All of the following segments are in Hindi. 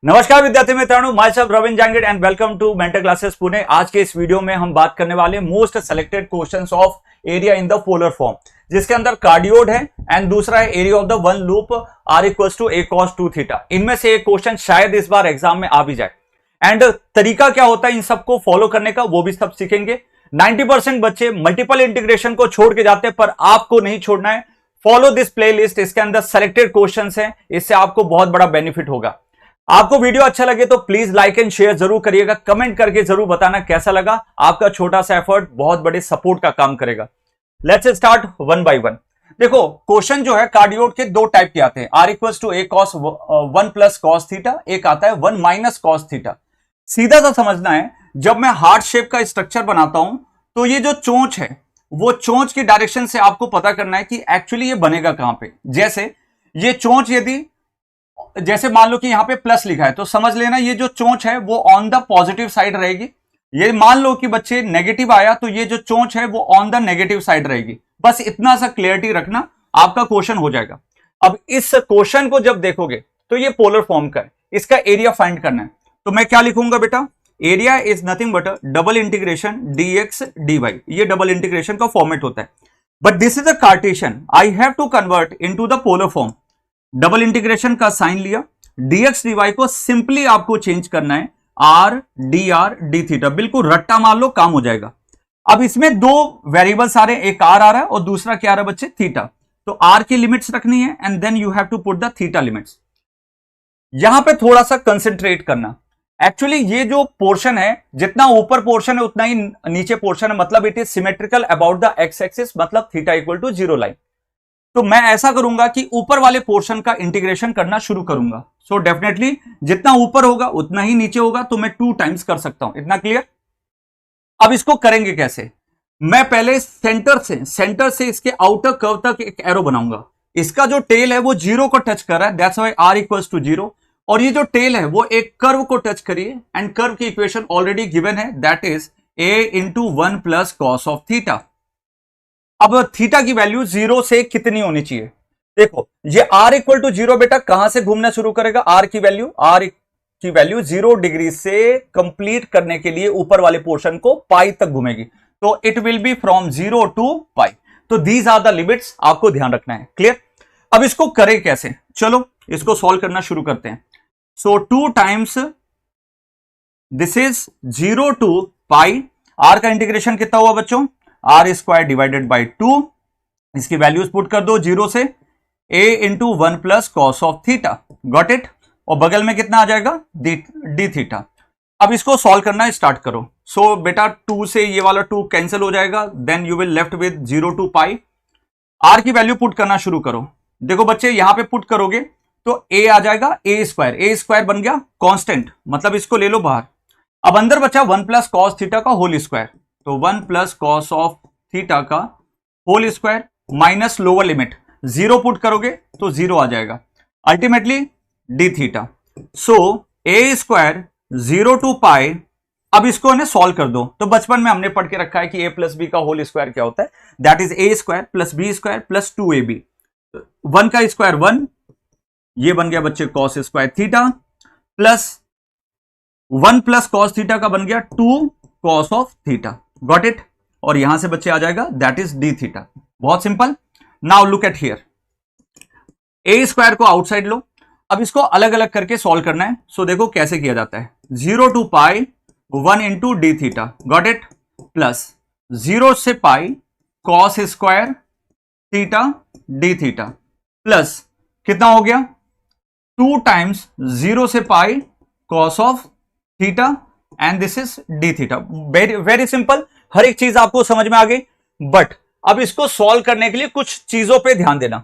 नमस्कार विद्यार्थी मित्रों, myself Ravindra Jangid and welcome to mentor classes Pune. आज के इस वीडियो में हम बात करने वाले most selected questions of area in the polar form, जिसके अंदर कार्डियोड है एंड दूसरा है area of the one loop r equals to a cos 2 theta. इनमें से एक क्वेश्चन शायद इस बार एग्जाम में आ भी जाए एंड तरीका क्या होता है इन सबको फॉलो करने का वो भी सब सीखेंगे। 90% बच्चे मल्टीपल इंटीग्रेशन को छोड़ के जाते हैं, पर आपको नहीं छोड़ना है। फॉलो दिस प्लेलिस्ट, इसके अंदर सेलेक्टेड क्वेश्चंस हैं, इससे आपको बहुत बड़ा बेनिफिट होगा। आपको वीडियो अच्छा लगे तो प्लीज लाइक एंड शेयर जरूर करिएगा, कमेंट करके जरूर बताना कैसा लगा। आपका छोटा सा एफर्ट बहुत बड़े सपोर्ट का काम करेगा। Let's start one by one. देखो, क्वेश्चन जो है कार्डियोड के दो टाइप के आते हैं, r equals to a cos 1 plus cos theta, एक आता है 1 माइनस cos थीटा। सीधा सा समझना है, जब मैं हार्ट शेप का स्ट्रक्चर बनाता हूं तो ये जो चोंच है वो चोंच की डायरेक्शन से आपको पता करना है कि एक्चुअली ये बनेगा कहां पे। जैसे ये चोंच यदि जैसे मान लो कि यहां पे प्लस लिखा है तो समझ लेना ये जो चोंच है वो ऑन द पॉजिटिव साइड रहेगी। ये मान लो कि बच्चे नेगेटिव आया तो ये जो चोंच है वो ऑन द नेगेटिव साइड रहेगी। बस इतना सा क्लियरिटी रखना, आपका क्वेश्चन हो जाएगा। अब इस क्वेश्चन को जब देखोगे तो ये पोलर फॉर्म का है, इसका एरिया फाइंड करना है। तो मैं क्या लिखूंगा बेटा, area is nothing but double integration dx dy। ये डबल इंटीग्रेशन का फॉर्मेट होता है, but this is a cartesian, I have to convert into the polar form. Double integration का साइन लिया, dx dy को सिंपली आपको चेंज करना है r dr d थीटा। बिल्कुल रट्टा मार लो, काम हो जाएगा। अब इसमें दो वेरिएबल्स आ रहे हैं, एक r आ रहा है और दूसरा क्या आ रहा है बच्चे, थीटा। तो r की लिमिट्स रखनी है and then you have to put the theta limits. यहां पे थोड़ा सा कंसेंट्रेट करना। एक्चुअली ये जो पोर्शन है, जितना ऊपर पोर्शन है उतना ही नीचे पोर्शन है, मतलब it is symmetrical about the x axis, मतलब थीटा इक्वल टू 0 लाइन। तो मैं ऐसा करूंगा कि ऊपर वाले पोर्शन का इंटीग्रेशन करना शुरू करूंगा। सो डेफिनेटली जितना ऊपर होगा उतना ही नीचे होगा, तो मैं 2 टाइम्स कर सकता हूं। इतना क्लियर? अब इसको करेंगे कैसे, मैं पहले सेंटर से इसके आउटर कर्व तक एक एरो बनाऊंगा। इसका जो टेल है वो 0 को टच कर रहा है, that's why r equals to 0। और ये जो टेल है वो एक कर्व को टच करिए एंड कर्व की इक्वेशन ऑलरेडी गिवन है, that is a into 1 plus cos of theta. अब थीटा की वैल्यू 0 से कितनी होनी चाहिए? देखो, ये r इक्वल टू 0 बेटा कहां से घूमना शुरू करेगा, r की वैल्यू 0 डिग्री से कंप्लीट करने के लिए ऊपर वाले पोर्शन को पाई तक घूमेगी। तो it will be from 0 to pi. तो दीज आर द लिमिट्स, आपको ध्यान रखना है। क्लियर? अब इसको करें कैसे, चलो इसको सॉल्व करना शुरू करते हैं। So 2 times this is 0 to pi, r का इंटीग्रेशन कितना हुआ बच्चों, r स्क्वायर डिवाइडेड बाई 2। इसकी वैल्यूज पुट कर दो 0 से, a into 1 plus cos of theta. Got it? और बगल में कितना आ जाएगा, डी थीटा। अब इसको सॉल्व करना स्टार्ट करो। सो बेटा 2 से ये वाला 2 कैंसिल हो जाएगा, then you will left with 0 to pi. r की वैल्यू पुट करना शुरू करो। देखो बच्चे, यहां पे पुट करोगे तो a आ जाएगा a स्क्वायर बन गया कांस्टेंट, मतलब इसको ले लो बाहर। अब अंदर बचा 1 प्लस कॉस थीटा का होल स्क्वायर, तो 1 प्लस कॉस ऑफ थीटा का whole square minus lower limit 0 put करोगे तो 0 आ जाएगा, ultimately D theta. So a square 0 to pi. अब इसको ने सॉल्व कर दो। तो बचपन में हमने पढ़ के रखा है कि a प्लस बी का होल स्क्वायर क्या होता है, that is a square plus B square plus 2ab। 1 का स्क्वायर 1, ये बन गया बच्चे cos square theta, plus 1 plus cos theta का बन गया 2 cos of theta. Got it? और यहां से बच्चे आ जाएगा दैट इज डी थीटा। बहुत simple. Now look at here, a square को आउटसाइड लो। अब इसको अलग अलग करके सॉल्व करना है। सो देखो कैसे किया जाता है, 0 to pi 1 into D theta. Got it? Plus 0 से pi cos square theta D theta, plus कितना हो गया 2 टाइम्स 0 से pi cos of theta and this is D theta. Very very simple, हर एक चीज आपको समझ में आ गई। बट अब इसको सॉल्व करने के लिए कुछ चीजों पे ध्यान देना।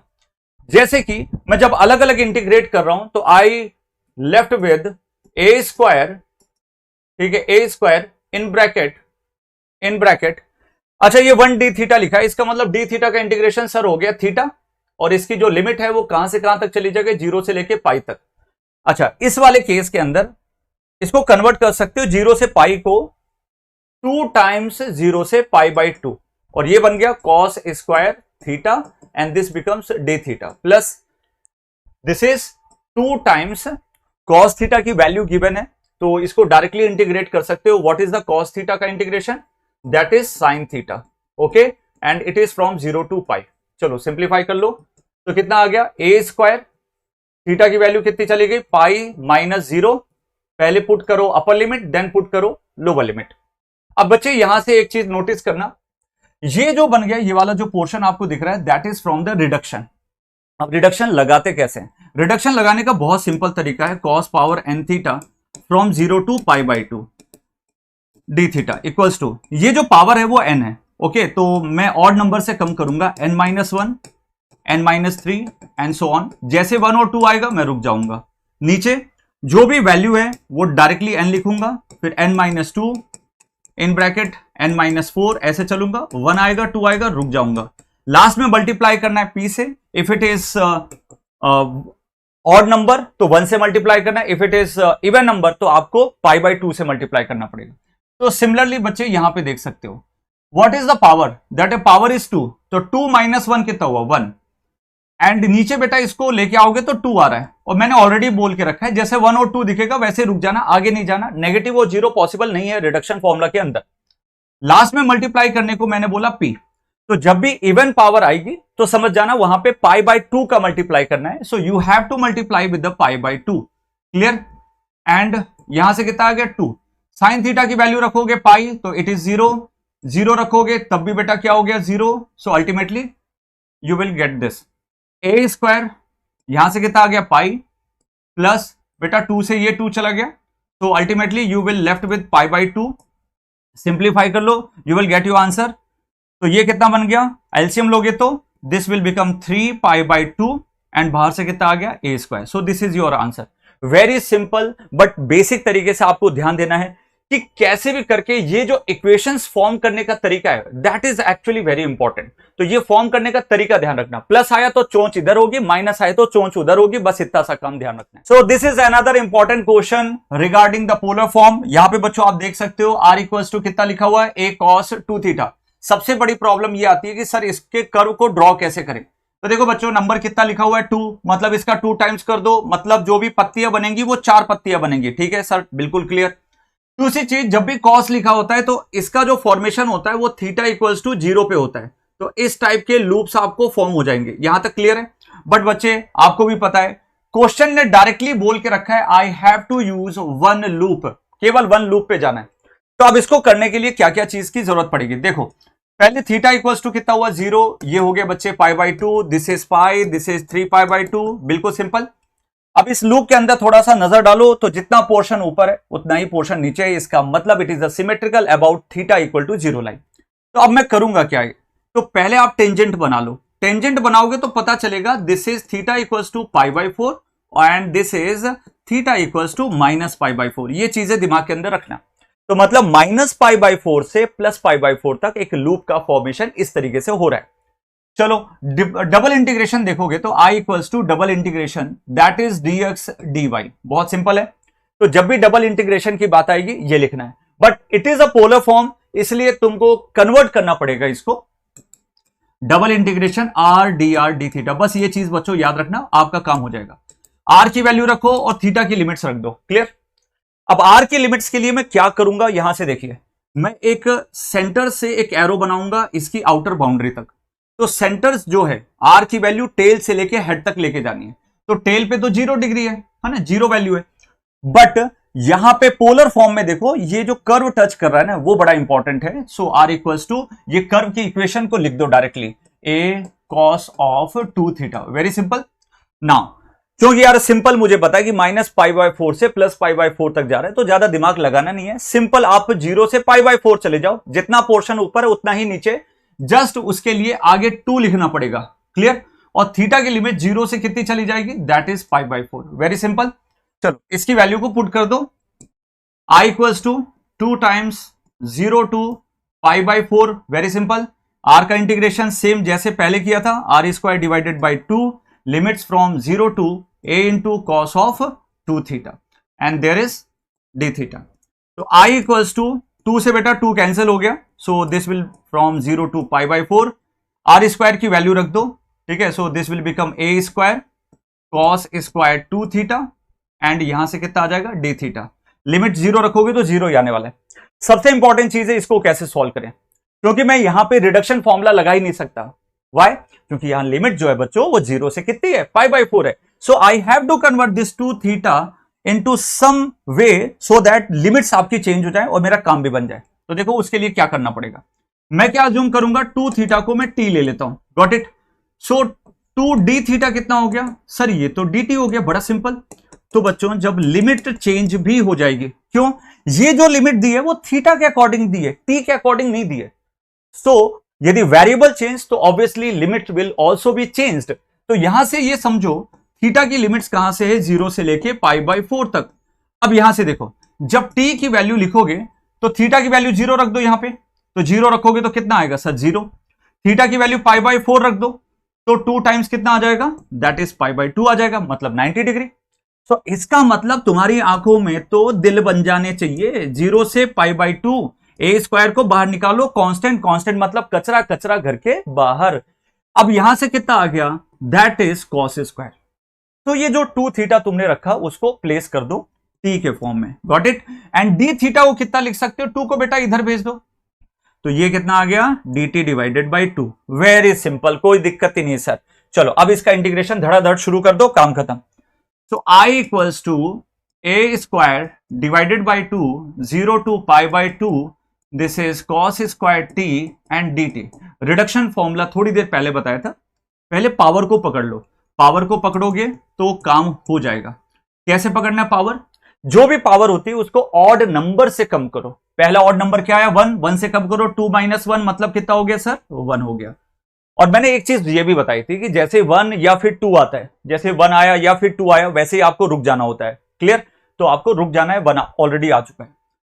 जैसे कि मैं जब अलग अलग इंटीग्रेट कर रहा हूं तो I left with a square, ठीक है, a स्क्वायर इन ब्रैकेट। अच्छा, ये 1 डी थीटा लिखा है, इसका मतलब डी थीटा का इंटीग्रेशन सर हो गया थीटा, और इसकी जो लिमिट है वो कहां से कहां तक चली जाएगी, 0 से लेके पाई तक। अच्छा, इस वाले केस के अंदर इसको कन्वर्ट कर सकते हो 0 से पाई को 2 टाइम्स 0 से पाई बाई 2, और ये बन गया cos square theta and this becomes D theta, plus this is 2 times cos theta की वैल्यू गिवन है, तो इसको डायरेक्टली इंटीग्रेट कर सकते हो. What is the cos theta का integration? That is sine theta. Okay, and it is from 0 to pi. चलो सिंप्लीफाई कर लो, तो कितना आ गया? ए स्क्वायर, थीटा की वैल्यू कितनी चली गई? Pi minus 0. पहले पुट करो अपर लिमिट, देन पुट करो लोअर लिमिट. अब बच्चे यहां से एक चीज नोटिस करना, ये जो बन गया, ये वाला जो पोर्शन आपको दिख रहा है, that is from the reduction. अब रिडक्शन लगाते कैसे हैं? रिडक्शन लगाने का बहुत सिंपल तरीका है. Cos power N theta from 0 to pi by 2 D theta equals to, ये जो पावर है वो n है. ओके, तो मैं ऑड नंबर से कम करूंगा, n-1, n-3 and so on. जैसे 1 और 2 आएगा मैं रुक जाऊंगा. नीचे जो भी वैल्यू है वो डायरेक्टली n लिखूंगा, फिर n-2 इन ब्रैकेट n-4, ऐसे चलूंगा. 1 आएगा, 2 आएगा, रुक जाऊंगा. लास्ट में मल्टीप्लाई करना है p से. If it is odd number तो 1 से मल्टीप्लाई करना है. If it is even number तो आपको पाई बाई 2 से मल्टीप्लाई करना पड़ेगा. तो सिमिलरली बच्चे यहां पे देख सकते हो, what is the power? That A power is 2. तो 2 माइनस 1 कितना हुआ? 1. एंड नीचे बेटा इसको लेके आओगे तो 2 आ रहा है, और मैंने ऑलरेडी बोल के रखा है जैसे 1 और 2 दिखेगा वैसे रुक जाना, आगे नहीं जाना. नेगेटिव और 0 पॉसिबल नहीं है रिडक्शन फॉर्मूला के अंदर. लास्ट में मल्टीप्लाई करने को मैंने बोला p. तो जब भी इवन पावर आएगी तो समझ जाना वहां पे पाई बाई 2 का मल्टीप्लाई करना है. So you have to multiply with the pi by 2. Clear? And यहां से कितना आ गया? 2. साइन थीटा की वैल्यू रखोगे पाई तो इट इज 0. 0 रखोगे तब भी बेटा क्या हो गया? 0. So ultimately you will get this A square. यहां से कितना आ गया? पाई प्लस बेटा 2 से ये 2 चला गया, तो ultimately you will left with pi by 2. Simplify कर लो, you will get your answer. तो ये कितना बन गया? एलसीएम लोगे तो this will become 3 pi by 2 and बाहर से कितना आ गया? A square. So this is your answer. Very simple but basic तरीके से आपको ध्यान देना है कि कैसे भी करके ये जो इक्वेशंस फॉर्म करने का तरीका है, that is actually very important. तो ये फॉर्म करने का तरीका ध्यान रखना. प्लस आया तो चोंच इधर होगी, माइनस आया तो चोंच उधर होगी, बस इतना सा काम ध्यान रखना है. सो this is another important question regarding the polar form. यहां पे बच्चों आप देख सकते हो आर इक्वल्स टू कितना लिखा हुआ है? ए कॉस 2 थीटा. सबसे बड़ी प्रॉब्लम ये आती है कि सर इसके कर्व को ड्रॉ कैसे करें. तो देखो बच्चों, नंबर कितना लिखा हुआ है? 2. मतलब इसका 2 टाइम्स कर दो, मतलब जो भी पत्तियां बनेंगी वो 4 पत्तियां बनेंगी. ठीक है सर, बिल्कुल क्लियर. दूसरी चीज, जब भी कॉस लिखा होता है तो इसका जो फॉर्मेशन होता है वो थीटा इक्वल्स टू 0 पे होता है. तो इस टाइप के लूप्स आपको फॉर्म हो जाएंगे. यहां तक क्लियर है? बट बच्चे आपको भी पता है क्वेश्चन ने डायरेक्टली बोल के रखा है I have to use 1 loop. केवल 1 लूप पे जाना है. तो अब इसको करने के लिए क्या क्या चीज की जरूरत पड़ेगी? देखो, पहले थीटा इक्वल्स टू कितना हुआ? 0. ये हो गया बच्चे पाई by 2. This is pi, this is 3 pi by 2. बिल्कुल सिंपल. अब इस लूप के अंदर थोड़ा सा नजर डालो तो जितना पोर्शन ऊपर है उतना ही पोर्शन नीचे है. इसका मतलब it is a symmetrical about theta equal to 0 line. तो अब मैं करूंगा क्या है? तो पहले आप टेंजेंट बना लो. टेंजेंट बनाओगे तो पता चलेगा this is theta equals to pi by 4 and this is theta equals to minus pi by 4. ये चीजें दिमाग के अंदर रखना. तो मतलब माइनस पाई बाई 4 से प्लस पाई बाई 4 तक एक लूप का फॉर्मेशन इस तरीके से हो रहा है. चलो डबल इंटीग्रेशन देखोगे तो I equals to double integration that is dx dy. बहुत सिंपल है. तो जब भी डबल इंटीग्रेशन की बात आएगी ये लिखना है. But it is a polar form, इसलिए तुमको कन्वर्ट करना पड़ेगा इसको. Double integration R D R D theta. बस ये चीज बच्चों याद रखना, आपका काम हो जाएगा. आर की वैल्यू रखो और थीटा की लिमिट्स रख दो. क्लियर? अब आर की लिमिट्स के लिए मैं क्या करूंगा, यहां से देखिए, मैं एक सेंटर से एक एरो बनाऊंगा इसकी आउटर बाउंड्री तक. तो सेंटर जो है आर की वैल्यू टेल से लेके हेड तक लेके जानी है. तो टेल पे तो 0 डिग्री है ना, 0 वैल्यू है. बट यहां पे पोलर फॉर्म में देखो ये जो कर्व टच कर रहा है ना वो बड़ा इंपॉर्टेंट है. सो आर इक्वल्स टू, ये कर्व की इक्वेशन को लिख दो directly, A cos of 2 theta. Very simple. Now क्योंकि यार सिंपल मुझे पता है कि माइनस पाई बाई 4 से प्लस पाई बाई 4 तक जा रहा है, तो ज्यादा दिमाग लगाना नहीं है. सिंपल आप 0 से पाई बाई 4 चले जाओ, जितना पोर्शन ऊपर है उतना ही नीचे, जस्ट उसके लिए आगे 2 लिखना पड़ेगा. क्लियर? और थीटा की लिमिट 0 से कितनी चली जाएगी? That is pi by 4. Very simple. चलो इसकी वैल्यू को पुट कर दो. I equals to 2 times 0 to pi by 4. Very simple. R का इंटीग्रेशन सेम जैसे पहले किया था, R square divided by 2, limits from 0 to a into cos of 2 theta and there is d theta. तो I equals to 2 से बेटा 2 कैंसिल हो गया. So this will from 0 to pi by 4. R square की वैल्यू रख दो. ठीक है. So this will become a square cos square 2 theta and यहां से कितना आ जाएगा डी थीटा। लिमिट 0 रखोगे तो 0 ही आने वाला है। सबसे इंपॉर्टेंट चीज है इसको कैसे सॉल्व करें, क्योंकि मैं यहां पे रिडक्शन फॉर्मूला लगा ही नहीं सकता। व्हाई? क्योंकि यहां लिमिट जो है बच्चों वो 0 से कितनी है π/4 है। So I have to convert this to theta into some way so that limits आपकी चेंज हो जाए और मेरा काम भी बन जाए। तो देखो उसके लिए क्या करना पड़ेगा, मैं क्या अज्यूम करूंगा, 2 थीटा को मैं t ले लेता हूं। Got it? So 2d theta कितना हो गया सर, ये तो dt हो गया। बड़ा सिंपल। तो बच्चों जब लिमिट चेंज भी हो जाएगी, क्यों, ये जो लिमिट दी है वो थीटा के अकॉर्डिंग दी है, t के अकॉर्डिंग नहीं दी है। सो यदि वेरिएबल चेंज तो obviously limit will also be changed. तो यहां से ये समझो थीटा की लिमिट्स कहां से है, 0 से लेके π/4 तक। अब यहां से देखो, जब t की वैल्यू लिखोगे तो थीटा की वैल्यू 0 रख दो यहां पे, तो 0 रखोगे तो कितना आएगा सर 0। थीटा की वैल्यू π/4 रख दो तो 2 टाइम्स कितना आ जाएगा, दैट इज π/2 आ जाएगा, मतलब 90 डिग्री। तो इसका मतलब तुम्हारी आंखों में तो दिल बन जाने चाहिए। 0 से π/2, ए स्क्वायर को बाहर निकालो, कांस्टेंट, कांस्टेंट मतलब कचरा, कचरा घर के बाहर। अब यहां से कितना आ गया, दैट इज कॉस स्क्वायर। तो ये जो 2 थीटा तुमने रखा उसको प्लेस कर दो t के फॉर्म में। Got it? And d theta को कितना लिख सकते हो, 2 को बेटा इधर भेज दो, तो ये कितना आ गया dt divided by 2। Very simple, कोई दिक्कत ही नहीं सर। चलो अब इसका इंटीग्रेशन धड़ाधड़ शुरू कर दो, काम खत्म। So i equals to a square divided by 2 0 to π/2, this is cos square t and dt। Reduction formula थोड़ी देर पहले बताया था। पहले पावर को पकड़ लो, पावर को पकड़ोगे तो काम हो जाएगा। कैसे पकड़ना है पावर, जो भी पावर होती है उसको ऑड नंबर से कम करो। पहला ऑड नंबर क्या है 1, 1 से कम करो 2 - 1 मतलब कितना हो गया सर 1 हो गया। और मैंने एक चीज ये भी बताई थी कि जैसे 1 या फिर 2 आता है, जैसे 1 आया या फिर 2 आया वैसे ही आपको रुक जाना होता है। क्लियर? तो आपको रुक जाना है, 1 ऑलरेडी आ चुका है।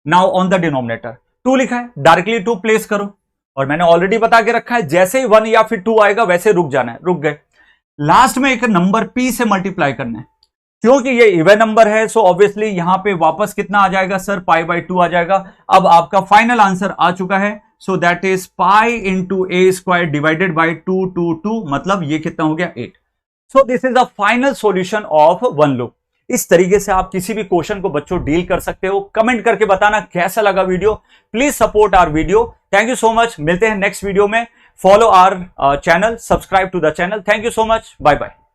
नाउ ऑन द डिनोमिनेटर 2 लिखा है, डायरेक्टली 2 प्लेस करो। और मैंने ऑलरेडी बता के रखा है जैसे ही 1 या फिर 2 आएगा वैसे रुक जाना है, रुक गए। लास्ट में एक नंबर p से मल्टीप्लाई करना है, क्योंकि ये इवन नंबर है। सो ऑब्वियसली यहां पे वापस कितना आ जाएगा सर π/2 आ जाएगा। अब आपका फाइनल आंसर आ चुका है। So that is pi into A square divided by 2, मतलब ये कितना हो गया 8। सो this is the final solution of one loop. इस तरीके से आप किसी भी क्वेश्चन को बच्चों डील कर सकते हो। कमेंट करके बताना कैसा लगा video. Please support our video. Thank you so much. मिलते हैं नेक्स्ट वीडियो में। Follow our channel, subscribe to the channel. Thank you so much. Bye bye.